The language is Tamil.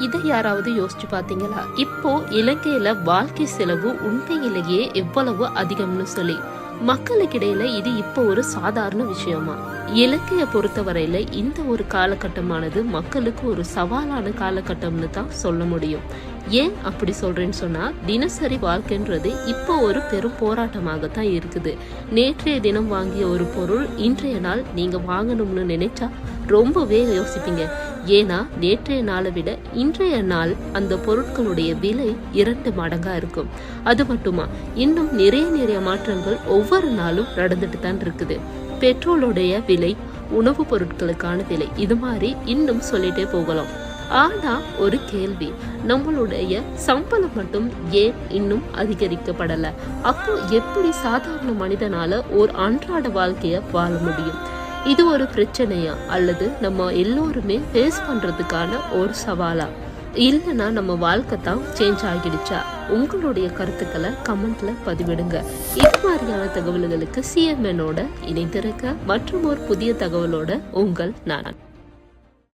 இதை யாராவது யோசிச்சு பாத்தீங்களா? இப்போ இலங்கையில வாழ்க்கை செலவு உண்மையிலேயே எவ்வளவு அதிகம்னு சொல்லி மக்களுக்கிடையில இது இப்போ ஒரு சாதாரண விஷயமா? இலங்கையை பொறுத்தவரையில இந்த ஒரு காலகட்டமானது மக்களுக்கு ஒரு சவாலான காலகட்டம்னு தான் சொல்ல முடியும். ஏன் அப்படி சொல்றேன்னு சொன்னா, தினசரி வாழ்க்கைன்றது இப்போ ஒரு பெரும் போராட்டமாகத்தான் இருக்குது. நேற்றைய தினம் வாங்கிய ஒரு பொருள் இன்றைய நாள் நீங்க வாங்கணும்னு நினைச்சா ரொம்பவே யோசிப்பீங்க. ஏன்னா நேற்றைய நாளை விட இன்றைய நாள் அந்த பொருட்களுடைய விலை 2 மடங்கா இருக்கும். அது மட்டுமா, இன்னும் நிறைய மாற்றங்கள் ஒவ்வொரு நாளும் நடந்துட்டு தான் இருக்குது. பெட்ரோலுடைய விலை, உணவுப் பொருட்களுக்கான விலை, இது மாதிரி இன்னும் சொல்லிட்டே போகலாம். ஆனா ஒரு கேள்வி, நம்மளுடைய சம்பளம் மட்டும் ஏன் இன்னும் அதிகரிக்கப்படல? அப்போ எப்படி சாதாரண மனிதனால ஒரு அன்றாட வாழ்க்கைய வாழ முடியும்? இது ஒரு பிரச்சனையா, அல்லது நம்ம எல்லோருமே ஃபேஸ் பண்றதுக்கான ஒரு சவாலா? இல்லைன்னா நம்ம வாழ்க்கை தான் சேஞ்ச் ஆகிடுச்சா? உங்களுடைய கருத்துக்களை கமெண்ட்ல பதிவிடுங்க. இது மாதிரியான தகவல்களுக்கு CMN ஓட இணைந்திருக்க மற்றும் ஒரு புதிய தகவலோட உங்கள் நானா.